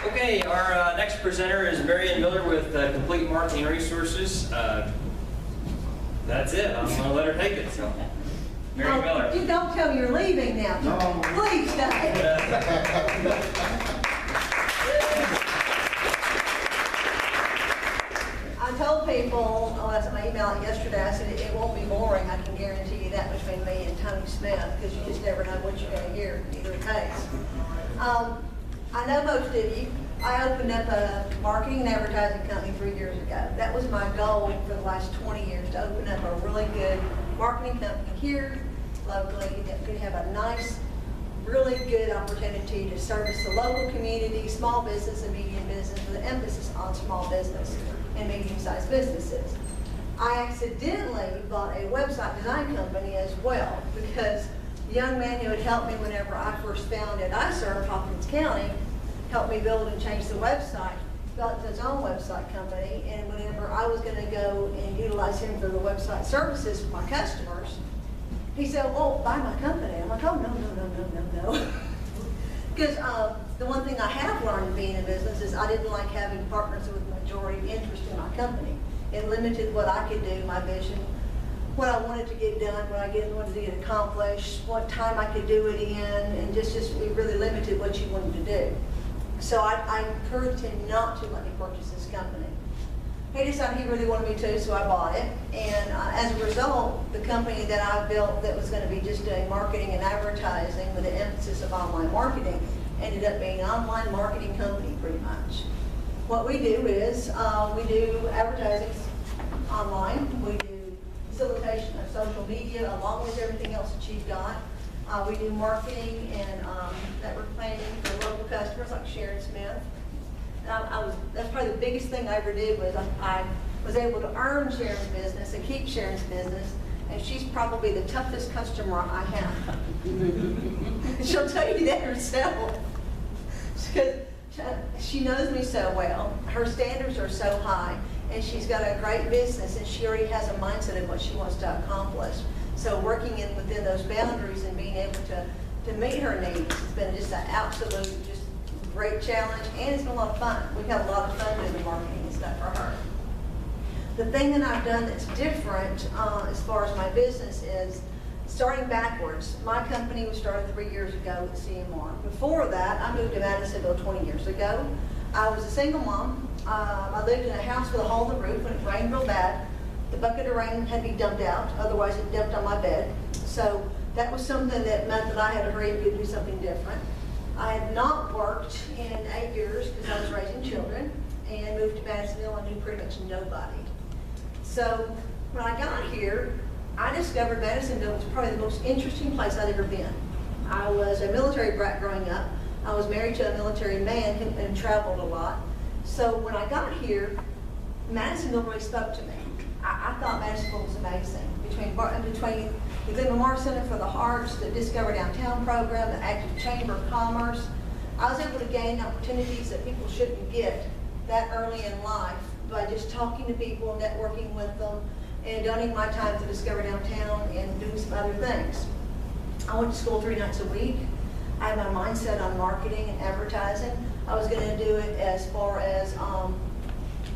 Okay, our next presenter is Marion Miller with Complete Marketing Resources. That's it. I'm going to let her take it. So, Marion Miller. You don't tell me you're leaving now. No. Please stay. I told people, I sent my email out yesterday, I said it won't be boring, I can guarantee you that, between me and Tony Smith, because you just never know what you're going to hear in either case. I know most of you. I opened up a marketing and advertising company 3 years ago. That was my goal for the last 20 years, to open up a really good marketing company here locally that could have a nice, really good opportunity to service the local community, small business and medium business, with an emphasis on small business and medium-sized businesses. I accidentally bought a website design company as well, because the young man who had helped me whenever I first founded Hopkins County helped me build and change the website, built his own website company, and whenever I was going to go and utilize him for the website services for my customers, he said, "Oh, buy my company." I'm like, "Oh, no. Because the one thing I have learned being in business is I didn't like having partners with majority interest in my company. It limited what I could do, my vision, what I wanted to get done, what I wanted to get accomplished, what time I could do it in, and just it really limited what you wanted to do. So I encouraged him not to let me purchase this company. He decided he really wanted me to, so I bought it. And as a result, the company that I built that was going to be just doing marketing and advertising with an emphasis of online marketing ended up being an online marketing company pretty much. What we do is we do advertising online. We do facilitation of social media along with everything else that you've got. We do marketing and network planning for local customers like Sharon Smith. That's probably the biggest thing I ever did was I was able to earn Sharon's business and keep Sharon's business, and she's probably the toughest customer I have. She'll tell you that herself. Because she knows me so well. Her standards are so high, and she's got a great business, and she already has a mindset of what she wants to accomplish. So working within those boundaries and being able to meet her needs has been just an absolute, just great challenge, and it's been a lot of fun. We've had a lot of fun doing the marketing and stuff for her. The thing that I've done that's different as far as my business is starting backwards. My company was started 3 years ago with CMR. Before that, I moved to Madisonville 20 years ago. I was a single mom. I lived in a house with a hole in the roof when it rained real bad. The bucket of rain had to be dumped out, otherwise it dumped on my bed. So that was something that meant that I had to hurry up and do something different. I had not worked in 8 years because I was raising children, and moved to Madisonville. I knew pretty much nobody. So when I got here, I discovered Madisonville was probably the most interesting place I'd ever been. I was a military brat growing up. I was married to a military man and traveled a lot. So when I got here, Madisonville really spoke to me. I thought Madisonville was amazing. Between the Glen Memorial Center for the Hearts, the Discover Downtown program, the Active Chamber of Commerce, I was able to gain opportunities that people shouldn't get that early in life by just talking to people, networking with them, and donating my time to Discover Downtown and doing some other things. I went to school 3 nights a week. I had my mindset on marketing and advertising. I was going to do it as far as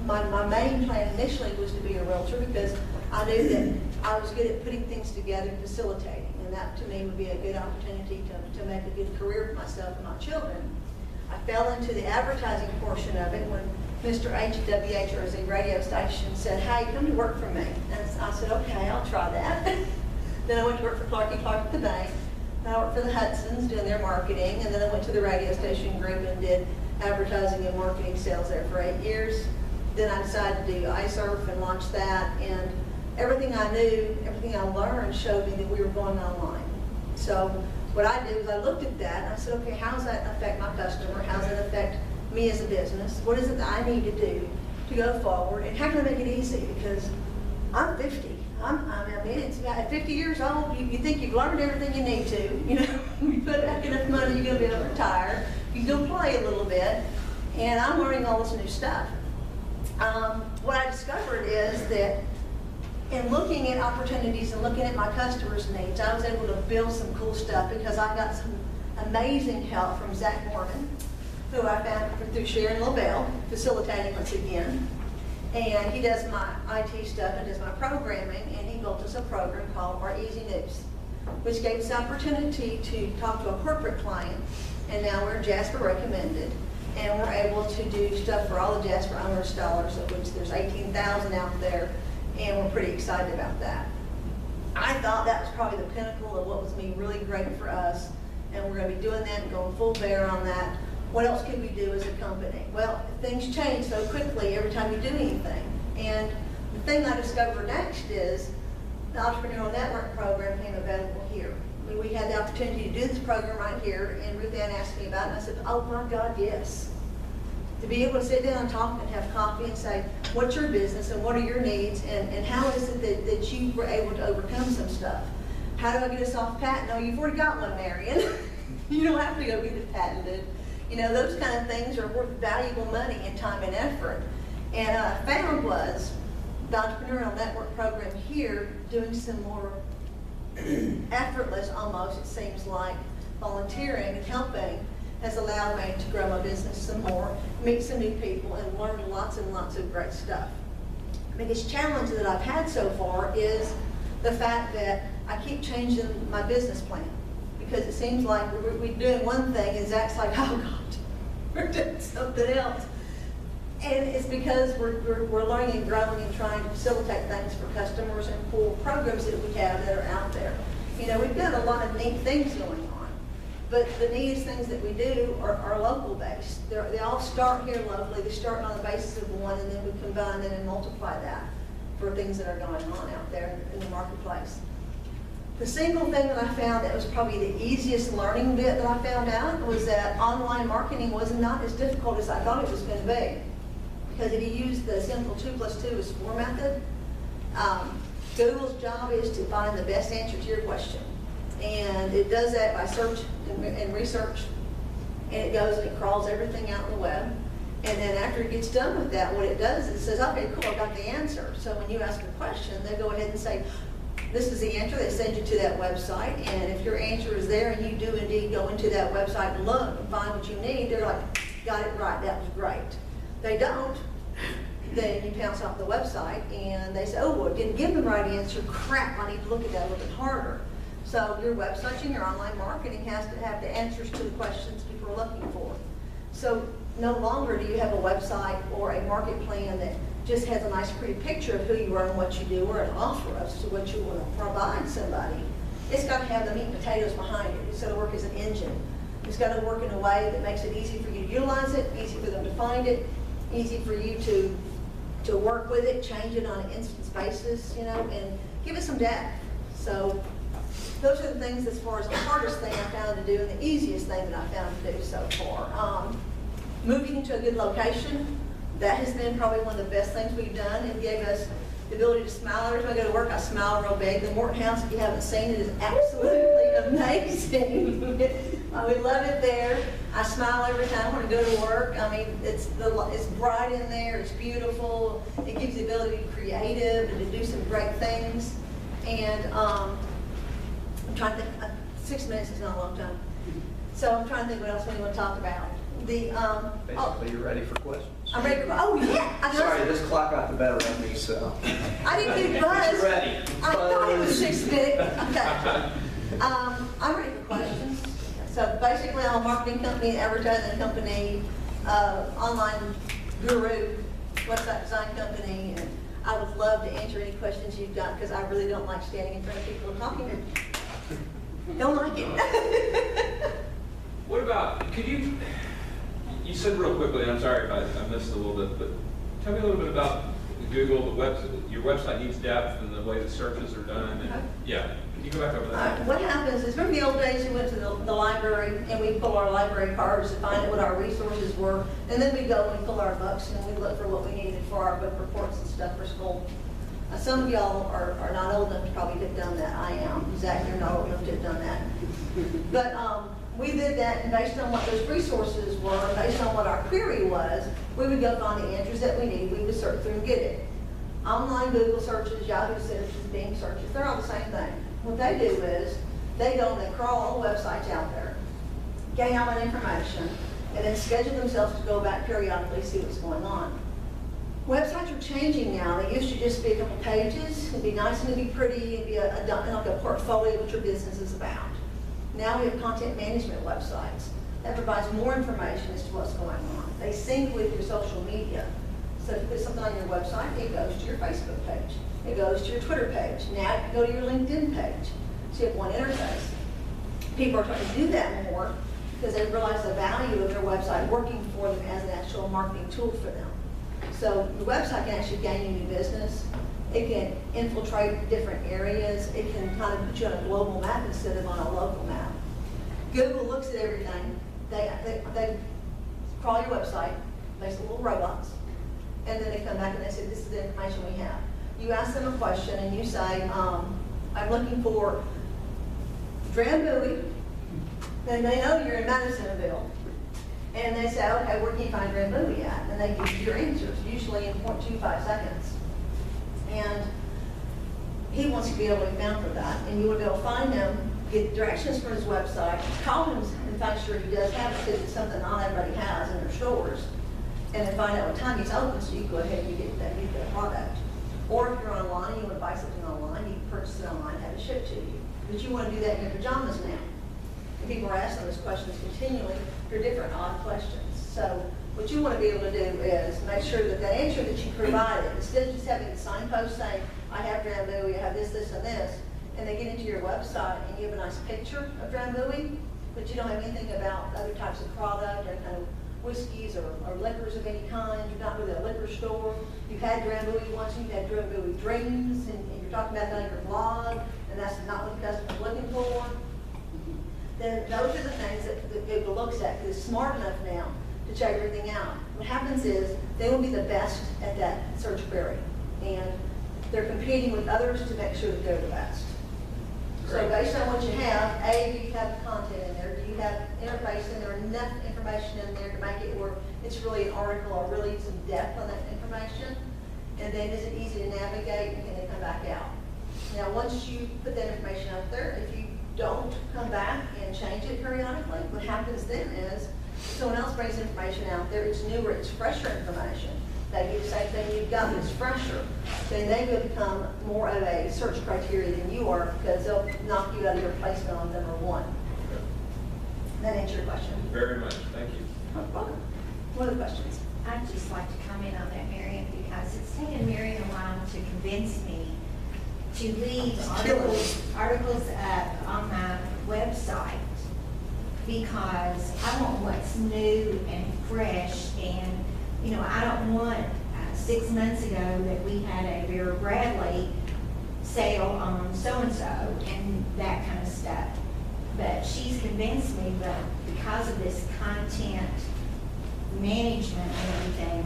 my main plan initially was to be a realtor, because I knew that I was good at putting things together and facilitating, and that to me would be a good opportunity to make a good career for myself and my children. I fell into the advertising portion of it when Mr. H at WHRZ radio station said, "Hey, come to work for me." And I said, "Okay, I'll try that." Then I went to work for Clark at the bank. Then I worked for the Hudsons doing their marketing, and then I went to the radio station group and did advertising and marketing sales there for 8 years. Then I decided to do iSurf and launch that, and everything I knew, everything I learned showed me that we were going online. So what I did was I looked at that and I said, okay, how does that affect my customer? How does that affect me as a business? What is it that I need to do to go forward? And how can I make it easy? Because I'm 50. At 50 years old, you think you've learned everything you need to. You know, you put back enough money, you're going to be able to retire. You can go play a little bit. And I'm learning all this new stuff. What I discovered is that in looking at opportunities and looking at my customers' needs, I was able to build some cool stuff because I got some amazing help from Zach Morgan, who I found through Sharon LaBelle, facilitating once again. And he does my IT stuff and does my programming, and he built us a program called our Easy News, which gave us the opportunity to talk to a corporate client, and now we're Jasper recommended, and we're able to do stuff for all the Jasper owners dollars, of which there's 18,000 out there, and we're pretty excited about that. I thought that was probably the pinnacle of what was going to be really great for us, and we're going to be doing that and going full bear on that. What else could we do as a company? Well, things change so quickly every time you do anything. And the thing I discovered next is the Entrepreneurial Network program became available here. We had the opportunity to do this program right here, and Ruth Ann asked me about it, and I said, oh my God, yes. To be able to sit down and talk and have coffee and say, what's your business and what are your needs, and how is it that you were able to overcome some stuff? How do I get a soft patent? No, you've already got one, Marion. You don't have to go get it patented. You know, those kind of things are worth valuable money and time and effort. And what I found was the Entrepreneurial Network program here doing some more effortless, almost, it seems like, volunteering and helping has allowed me to grow my business some more, meet some new people, and learn lots and lots of great stuff. The biggest challenge that I've had so far is the fact that I keep changing my business plan, because it seems like we're doing one thing and Zach's like, oh God, we're doing something else. And it's because we're learning and growing and trying to facilitate things for customers and for programs that we have that are out there. You know, we've got a lot of neat things going on, but the neatest things that we do are local based. They all start here locally. They start on the basis of one, and then we combine it and multiply that for things that are going on out there in the marketplace. The single thing that I found that was probably the easiest learning bit that I found out was that online marketing was not as difficult as I thought it was going to be. Because if you use the simple 2 + 2 is 4 method, Google's job is to find the best answer to your question. And it does that by search and research, and it goes and it crawls everything out on the web. And then after it gets done with that, what it does is it says, okay, cool, I got the answer. So when you ask a question, they go ahead and say, this is the answer. They send you to that website, and if your answer is there and you do indeed go into that website and look and find what you need, they're like, got it right, that was great. They don't, then you pounce off the website and they say, oh, well, it didn't give the right answer. Crap, I need to look at that a little bit harder. So your website and your online marketing has to have the answers to the questions people are looking for. So no longer do you have a website or a market plan that just has a nice pretty picture of who you are and what you do, or an offer as to what you want to provide somebody. It's got to have the meat and potatoes behind it. It's got to work as an engine. It's got to work in a way that makes it easy for you to utilize it, easy for them to find it, easy for you to work with it, change it on an instance basis, you know, and give it some data. So those are the things as far as the hardest thing I found to do and the easiest thing that I found to do so far. Moving into a good location, that has been probably one of the best things we've done. It gave us the ability to smile every time I go to work. I smile real big. The Morton House, if you haven't seen it, is absolutely amazing. We love it there. I smile every time when I go to work. I mean, it's bright in there. It's beautiful. It gives the ability to be creative and to do some great things. And I'm trying to think. 6 minutes is not a long time. So I'm trying to think what else we want to talk about. Basically, you're ready for questions. I'm ready for, oh yeah. Sorry, this clock got the better of me, so. I didn't do buzz. You're ready. I thought it was 6 minutes. Okay. I'm ready for questions. So basically, I'm a marketing company, advertising company, online guru, website design company, and I would love to answer any questions you've got, because I really don't like standing in front of people and talking to them. Don't like it. What about, you said real quickly, and I'm sorry if I missed a little bit, but tell me a little bit about Google, your website needs depth and the way the searches are done. And, yeah, can you go back over that? What happens is, remember the old days we went to the library and we pull our library cards to find out what our resources were, and then we go and pull our books and we look for what we needed for our book reports and stuff for school. Some of y'all are not old enough to probably have done that. I am. Zach, you're not old enough to have done that. But we did that, and based on what those resources were, based on what our query was, we would go find the answers that we need. We would search through and get it. Online Google searches, Yahoo searches, Bing searches, they're all the same thing. What they do is they go and they crawl all the websites out there, gain all that information, and then schedule themselves to go back periodically, see what's going on. Websites are changing now. They used to just be a couple pages. It'd be nice and it'd be pretty. It'd be like a portfolio of what your business is about. Now we have content management websites that provides more information as to what's going on. They sync with your social media. So if you put something on your website, it goes to your Facebook page. It goes to your Twitter page. Now it can go to your LinkedIn page. So you have one interface. People are trying to do that more because they realize the value of their website working for them as an actual marketing tool for them. So the website can actually gain you new business. It can infiltrate different areas. It can kind of put you on a global map instead of on a local map. Google looks at everything. They crawl your website, makes little robots, and then they come back and they say, this is the information we have. You ask them a question and you say, I'm looking for Drambuie. Then they know you're in Madisonville. And they say, okay, where can you find Drambuie at? And they give you your answers, usually in 0.25 seconds. And he wants to be able to be found for that. And you want to be able to find him, get directions from his website, call him and find sure he does have it because it's something not everybody has in their stores. And then find out what time he's open so you go ahead and you get that product. Or if you're online, you want to buy something online, you can purchase it online, have it shipped to you. But you want to do that in your pajamas now. And people are asking those questions continually. They're different odd questions. So what you want to be able to do is make sure that the answer that you provided, instead of just having the signpost saying, I have Drambuie, I have this, this, and this, and they get into your website and you have a nice picture of Drambuie, but you don't have anything about other types of product or kind of whiskeys or liquors of any kind. You're not really a liquor store. You've had Drambuie once, you've had Drambuie dreams, and you're talking about that on your blog, and that's not what the customer's looking for. Then those are the things that Google looks at, because it's smart enough now to check everything out. What happens is they will be the best at that search query, and they're competing with others to make sure that they're the best. So based on what you have, A, do you have the content in there? Do you have interface in there, enough information in there to make it where it's really an article or really some depth on that information? And then is it easy to navigate and can they come back out? Now, once you put that information out there, if you don't come back and change it periodically, what happens then is someone else brings information out there, it's newer, it's fresher information. They do the same thing you've got, but it's fresher. Then they will become more of a search criteria than you are because they'll knock you out of your placement on number one. That answer your question? Very much, thank you. Welcome. What other questions? I'd just like to comment on that, Marion, because it's taken Marion a while to convince me to leave articles up on my website because I want what's new and fresh, and you know, I don't want 6 months ago that we had a Vera Bradley sale on so-and-so and that kind of stuff. But she's convinced me that because of this content management and everything,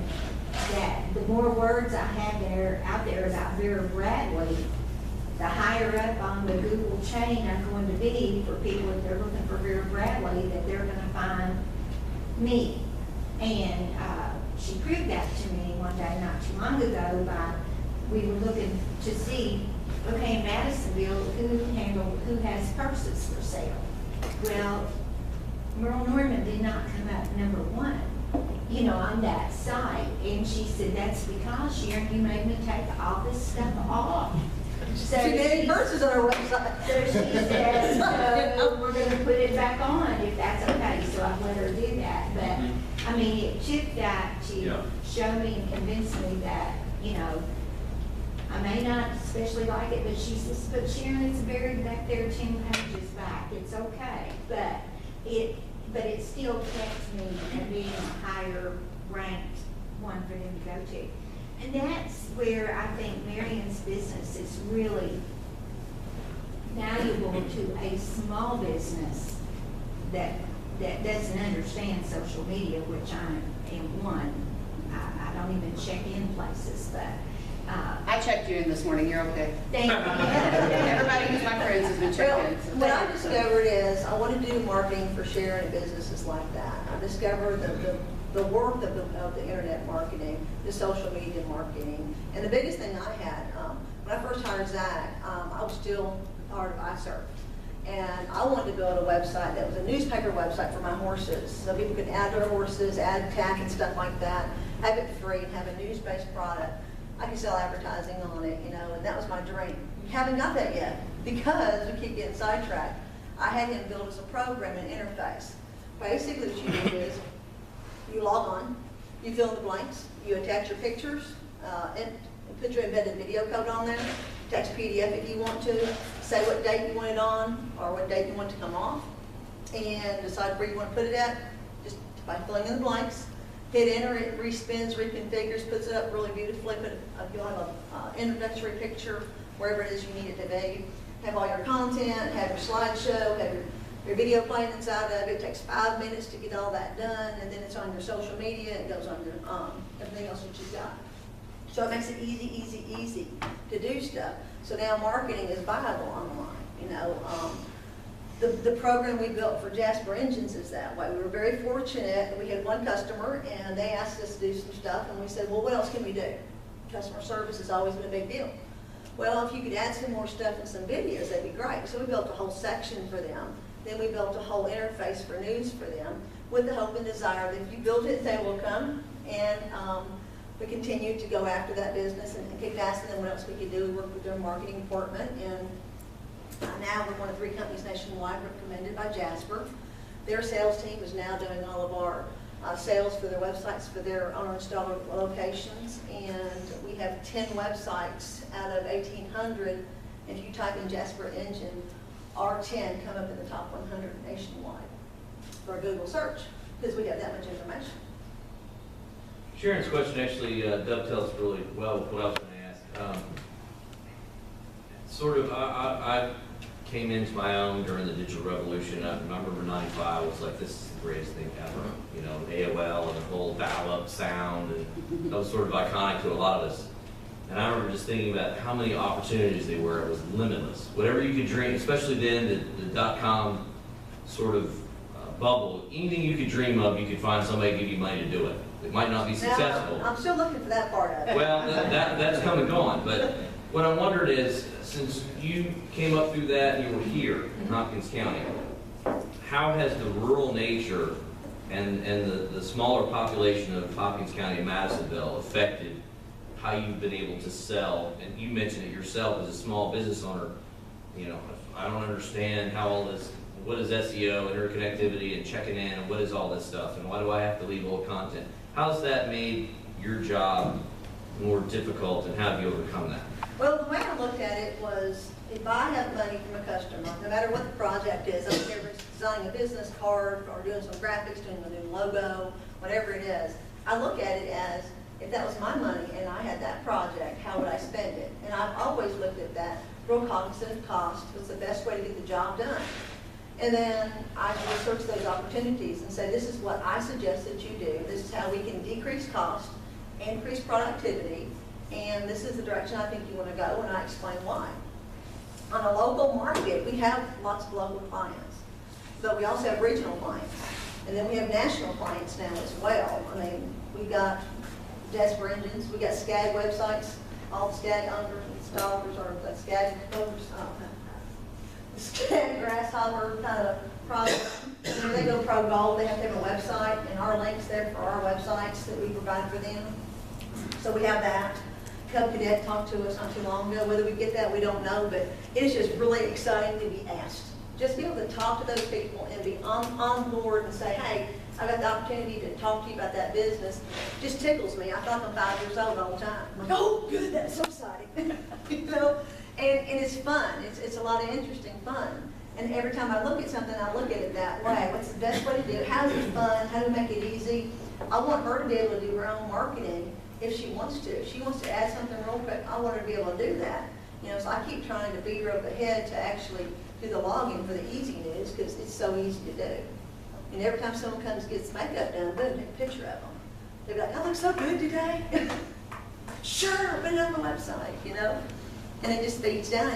that the more words I have out there about Vera Bradley, the higher up on the Google chain I'm going to be for people if they're looking for Vera Bradley, that they're going to find me. And she proved that to me one day not too long ago by, we were looking to see, okay, in Madisonville, who has purses for sale? Well, Merle Norman did not come up number one, you know, on that site. And she said, that's because, Sharon, you made me take all this stuff off. So Too many purses on our website. So she says, so we're going to put it back on if that's okay. So I let her do that. But I mean, it took that to show me and convince me that, you know, I may not especially like it, but she says, but Sharon, it's buried back there 10 pages back. It's okay. But it still kept me at being a higher ranked one for them to go to. And that's where I think Marion's business is really valuable to a small business that doesn't understand social media, which I am one. I don't even check in places, but I checked you in this morning. You're okay. thank you. Everybody who's my friends has been checked in. So What I discovered is I want to do marketing for sharing and businesses like that. I discovered the worth of the internet marketing, the social media marketing. And the biggest thing I had, when I first hired Zach, I was still part of iSurf. And I wanted to build a website that was a newspaper website for my horses, so people could add their horses, add tack and stuff like that, have it free, and have a news-based product. I could sell advertising on it, you know, and that was my dream. We haven't got that yet because we keep getting sidetracked. I had him build us a program and interface. Basically what you do is you log on, you fill in the blanks, you attach your pictures, and put your embedded video code on there, attach PDF if you want to, say what date you want it on or what date you want it to come off, and decide where you want to put it at, just by filling in the blanks. Hit enter, it respins, reconfigures, puts it up really beautifully, you'll have an introductory picture, wherever it is you need it to be. Have all your content, have your slideshow, have your video playing inside of it. It takes 5 minutes to get all that done, and then it's on your social media, it goes on your everything else that you've got. So it makes it easy to do stuff. So now marketing is viable online, you know. The program we built for Jasper Engines is that way. We were very fortunate. We had one customer, and they asked us to do some stuff, and we said, well, what else can we do? Customer service has always been a big deal. Well, if you could add some more stuff and some videos, that'd be great. So we built a whole section for them. Then we built a whole interface for news for them, with the hope and desire that if you build it, they will come. And we continued to go after that business and kept asking them what else we could do. We worked with their marketing department, and now we're one of 3 companies nationwide recommended by Jasper. Their sales team is now doing all of our sales for their websites for their owner-installer locations, and we have 10 websites out of 1,800. If you type in Jasper Engine, our 10 come up in the top 100 nationwide for a Google search, because we have that much information. Sharon's question actually dovetails really well with what I was going to ask. I came into my own during the digital revolution. I remember '95 was like, this is the greatest thing ever. You know, AOL and the whole dial-up sound, and that was sort of iconic to a lot of us. And I remember just thinking about how many opportunities there were. It was limitless. Whatever you could dream, especially then, the dot-com sort of bubble, anything you could dream of, you could find somebody give you money to do it. It might not be successful. I'm still looking for that part of it. Well, that's come and gone. But what I wondered is, since you came up through that and you were here in Hopkins County, how has the rural nature and the smaller population of Hopkins County and Madisonville affected how you've been able to sell? And you mentioned it yourself as a small business owner. You know, I don't understand how all this, what is SEO, interconnectivity, and checking in, and what is all this stuff, and why do I have to leave old content? How's that made your job more difficult, and how have you overcome that? Well, the way I looked at it was, if I have money from a customer, no matter what the project is, I don't care if it's designing a business card or doing some graphics, doing a new logo, whatever it is, I look at it as, if that was my money and I had that project, how would I spend it? And I've always looked at that, real cognizant of cost, what's the best way to get the job done? And then I research those opportunities and say, this is what I suggest that you do. This is how we can decrease cost, increase productivity, and this is the direction I think you want to go, and I explain why. On a local market, we have lots of local clients, but we also have regional clients. And then we have national clients now as well. I mean, we got Jasper Engines, we got SCAG websites, all the SCAG owners and installers, or the SCAG owners, SCAG grasshopper kind of product. When they go pro gold, they have to have a website, and our link's there for our websites that we provide for them. So we have that. Cub Cadet talked to us not too long ago. Whether we get that, we don't know, but it is just really exciting to be asked. Just be able to talk to those people and be on board and say, hey, I got the opportunity to talk to you about that business. Just tickles me. I thought I'm 5 years old all the time. I'm like, oh, good, that's so exciting. You know? And it's fun. It's a lot of interesting fun. And every time I look at something, I look at it that way. What's the best way to do it? How is it fun? How to make it easy? I want her to be able to do her own marketing if she wants to. If she wants to add something real quick, I want her to be able to do that. You know, so I keep trying to beat her over the head to actually do the login for the easy news, because it's so easy to do. And every time someone comes and gets makeup done, boom, take a picture of them. They'll be like, I look so good today. Sure, put it on the website, you know? And it just feeds down.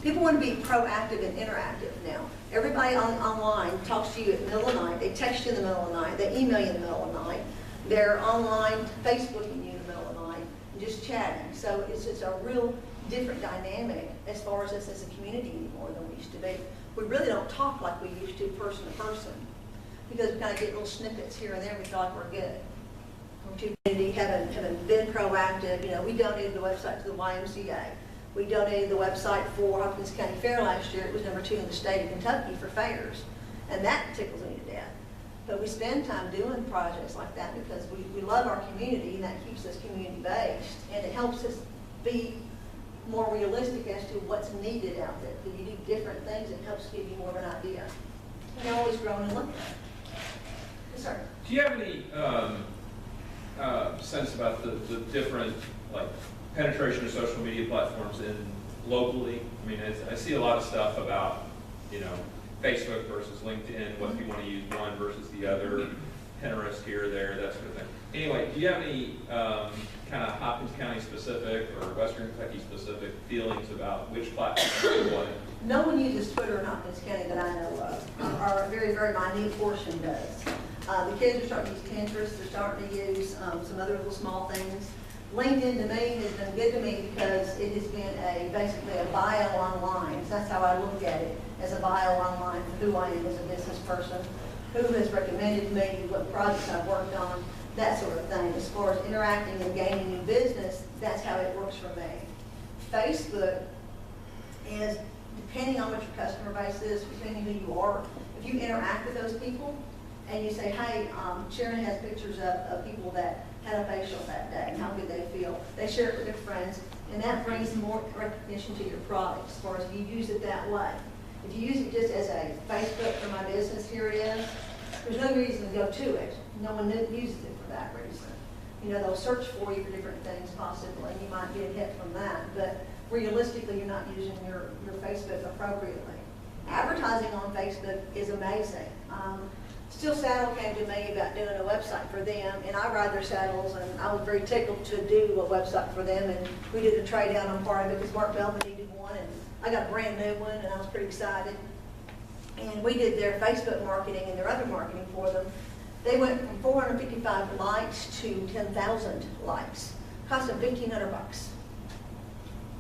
People want to be proactive and interactive now. Everybody online talks to you at the middle of the night. They text you in the middle of the night. They email you in the middle of the night. They're online Facebooking you in the middle of the night and just chatting. So it's a real different dynamic as far as us as a community anymore than we used to be. we really don't talk like we used to person to person, because we kind of get little snippets here and there, and we feel like we're good. We're too busy, having been proactive. You know, we donated the website to the YMCA. We donated the website for Hopkins County Fair last year. It was #2 in the state of Kentucky for fairs, and that tickles me to death. But we spend time doing projects like that because we love our community, and that keeps us community-based, and it helps us be more realistic as to what's needed out there. If you do different things, it helps give you more of an idea. And you're always growing and looking. Yes, sir. Do you have any sense about the different, like, penetration of social media platforms in locally? I mean, I see a lot of stuff about, you know, Facebook versus LinkedIn, what you want to use one versus the other, Pinterest here, there, that sort of thing. Anyway, do you have any kind of Hopkins County specific or Western Kentucky specific feelings about which platform you want? No one uses Twitter in Hopkins County that I know of. Our very, very minute portion does. The kids are starting to use Pinterest. They're starting to use some other little small things. LinkedIn to me has been good to me because it has been basically a bio online. So that's how I look at it, as a bio online for who I am as a business person, who has recommended me, what projects I've worked on, that sort of thing. As far as interacting and gaining new business, that's how it works for me. Facebook is, depending on what your customer base is, depending who you are, if you interact with those people and you say, hey, Sharon has pictures of people that had a facial that day and how good they feel. They share it with their friends, and that brings more recognition to your product as far as if you use it that way. If you use it just as a Facebook for my business, here it is, there's no reason to go to it. No one uses it for that reason. You know, they'll search for you for different things possibly, and you might get a hit from that, but realistically, you're not using your Facebook appropriately. Advertising on Facebook is amazing. Steel Saddle came to me about doing a website for them, and I ride their saddles, and I was very tickled to do a website for them, and we did a trade down on part of it because Mark Belvin needed one, and I got a brand new one, and I was pretty excited. And we did their Facebook marketing and their other marketing for them. They went from 455 likes to 10,000 likes. Cost them $1,500.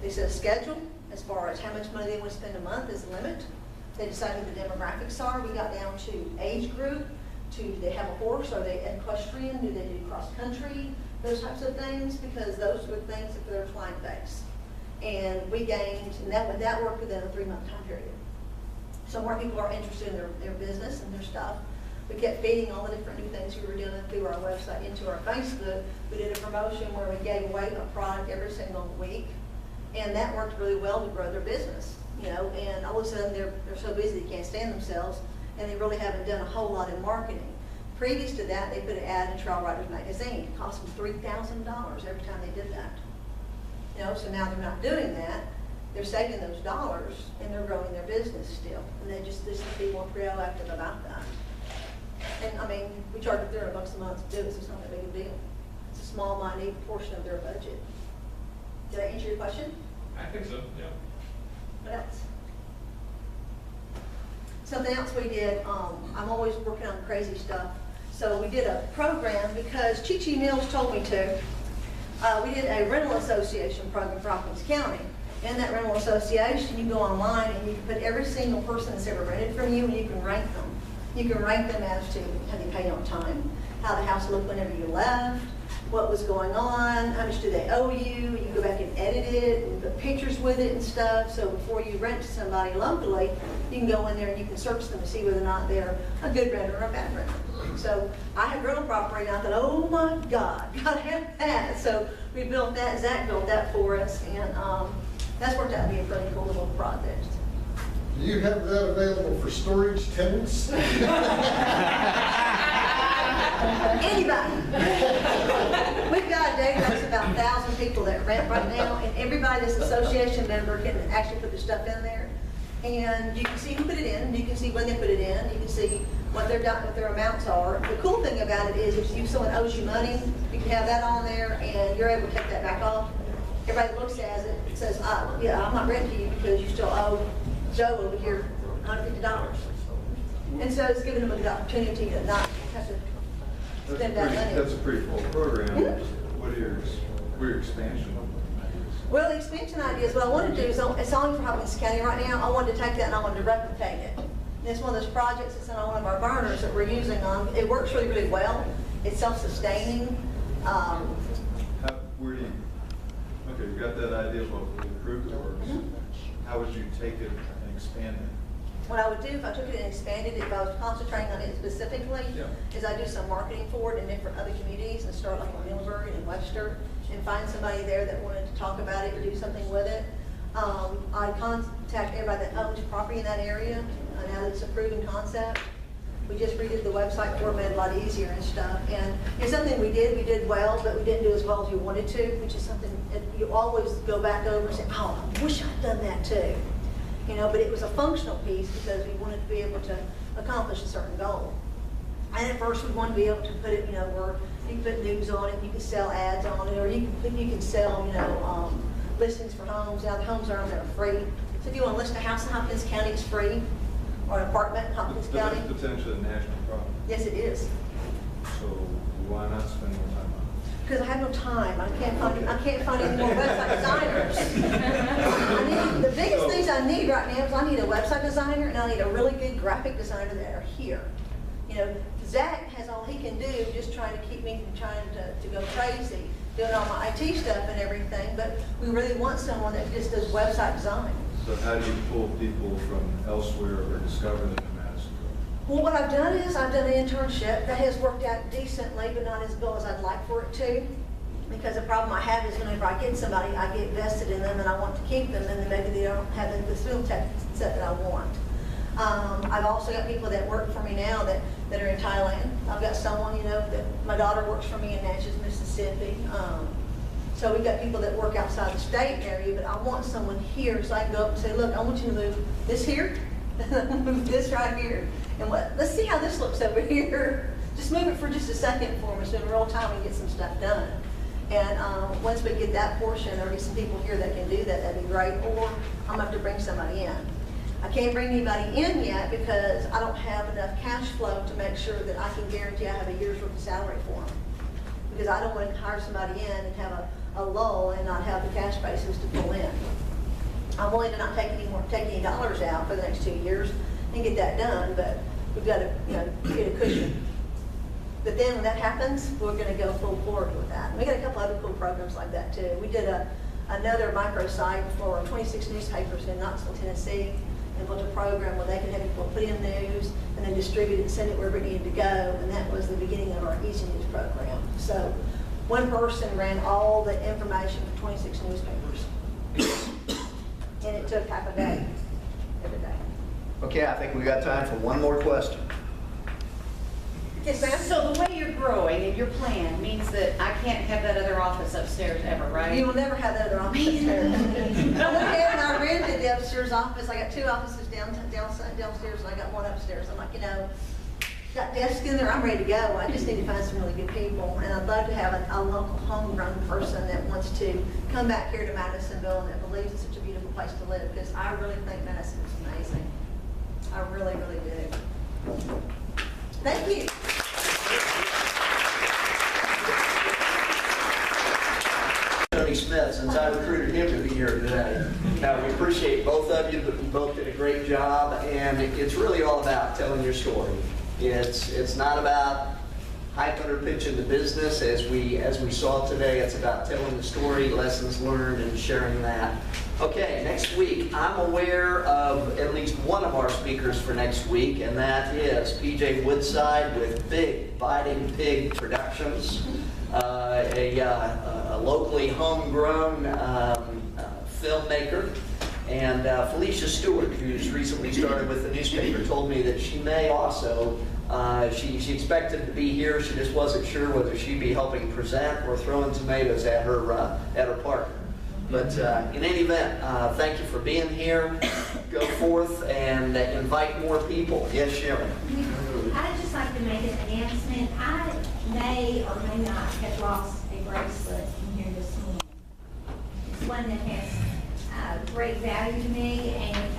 They set a schedule as far as how much money they want to spend a month as a limit. They decided who the demographics are. We got down to age group, to do they have a horse, are they equestrian, do they do cross country, those types of things, because those were things for their client base. And we gained, and that worked within a 3-month time period. So more people are interested in their business and their stuff. We kept feeding all the different new things we were doing through our website into our Facebook. We did a promotion where we gave away a product every single week, and that worked really well to grow their business. You know, and all of a sudden they're so busy they can't stand themselves, and they really haven't done a whole lot in marketing. Previous to that, they put an ad in Trail Riders Magazine. It cost them $3,000 every time they did that. You know, so now they're not doing that. They're saving those dollars, and they're growing their business still. And they just need to be more proactive about that. And I mean, we charge $300 a month to do it, so it's not that big a deal. It's a small, minute portion of their budget. Did I answer your question? I think so, yeah. What else? Something else we did, I'm always working on crazy stuff. So we did a program because Chi-Chi Mills told me to. We did a rental association program for Hopkins County. In that rental association, you go online and you can put every single person that's ever rented from you, and you can rank them. You can rank them as to have you paid on time, how the house looked whenever you left, what was going on, how much do they owe you. You can go back and edit it and put pictures with it and stuff. So before you rent to somebody locally, you can go in there and you can search them to see whether or not they're a good renter or a bad renter. So I had rental property, and I thought, oh my God, gotta have that. So we built that. Zach built that for us, and that's worked out to be a pretty cool little project. Do you have that available for storage tenants? Anybody. We've got a database of about 1,000 people that rent right now, and everybody that's an association member can actually put their stuff in there. And you can see who put it in, you can see when they put it in, you can see what their amounts are. The cool thing about it is if someone owes you money, you can have that on there, and you're able to take that back off. Everybody looks at it and says, yeah, I'm not renting to you because you still owe Joe over here $150. And so it's giving them an opportunity to not have to spend that money. That's a pretty full program. Mm-hmm. What are your expansion? Well, the expansion ideas, what I want to do is, it's only for Hopkins County right now. I wanted to take that and I wanted to replicate it. And it's one of those projects that's on one of our burners that we're using on. It works really, really well. It's self-sustaining. Where do you, okay, you got that idea of what the improvement works. How would you take it and expand it? What I would do if I took it and expanded it, if I was concentrating on it specifically, is I do some marketing for it in different other communities and start like in Middlebury and Webster and find somebody there that wanted to talk about it and do something with it. I contact everybody that owns property in that area. Now that it's a proven concept. We just redid the website for it, made it a lot easier and stuff. And it's something we did well, but we didn't do as well as we wanted to, which is something that you always go back over and say, oh, I wish I'd done that too. You know, but it was a functional piece because we wanted to be able to accomplish a certain goal. And at first we wanted to be able to put it, you know, where you can put news on it, you can sell ads on it, or you can sell, you know, listings for homes. Now the homes are on there free. So if you want to list a house in Hopkins County, it's free, or an apartment in Hopkins But County. that's potentially a national problem. Yes, it is. So why not spend more time on it? Because I have no time. I can't find any more website designers. The biggest things I need right now is I need a website designer and I need a really good graphic designer that are here. You know, Zach has all he can do, just trying to keep me from trying to go crazy, doing all my IT stuff and everything, but we really want someone that just does website design. So how do you pull people from elsewhere or discover them in Madison? Well, what I've done is I've done an internship that has worked out decently, but not as well as I'd like for it to. Because the problem I have is whenever I get somebody, I get vested in them and I want to keep them, and then maybe they don't have the skill set that I want. I've also got people that work for me now that are in Thailand. I've got someone, you know, that my daughter works for me in Natchez, Mississippi. So we've got people that work outside the state area, but I want someone here so I can go up and say, look, I want you to move this here, move this right here. And let's see how this looks over here. Just move it for just a second for me so in real time we can get some stuff done. And once we get that portion, or get some people here that can do that, that'd be great. Or I'm going to have to bring somebody in. I can't bring anybody in yet because I don't have enough cash flow to make sure that I can guarantee I have a year's worth of salary for them. Because I don't want to hire somebody in and have a lull and not have the cash basis to pull in. I'm willing to not take any dollars out for the next 2 years and get that done, but we've got to, you know, get a cushion. But then when that happens, we're going to go full forward with that. And we got a couple other cool programs like that too. We did another microsite for 26 newspapers in Knoxville, Tennessee, and built a program where they can have people put in news and then distribute it and send it wherever it needed to go. And that was the beginning of our Easy News program. So one person ran all the information for 26 newspapers. And it took half a day every day. Okay, I think we got time for one more question. Yes, ma'am? So the way you're growing and your plan means that I can't have that other office upstairs ever, right? You will never have that other office upstairs. I went ahead and I rented the upstairs office. I got 2 offices downstairs and I got one upstairs. I'm like, you know, got desks in there, I'm ready to go. I just need to find some really good people. And I'd love to have a local homegrown person that wants to come back here to Madisonville and that believes it's such a beautiful place to live, because I really think Madison is amazing. I really, really do. Thank you. Tony Smith, since I recruited him to be here today. Now, we appreciate both of you, but you both did a great job, and it's really all about telling your story. It's not about hyping or pitching the business as we saw today. It's about telling the story, lessons learned, and sharing that. Okay, next week, I'm aware of at least one of our speakers for next week, and that is PJ Woodside with Big Biting Pig Productions, a locally homegrown filmmaker. And Felicia Stewart, who's recently started with the newspaper, told me that she may also, she expected to be here. She just wasn't sure whether she'd be helping present or throwing tomatoes at her partner. But in any event, thank you for being here. Go forth and invite more people. Yes, Sharon. I'd just like to make an announcement. I may or may not have lost a bracelet in here this morning. It's one that has great value to me, and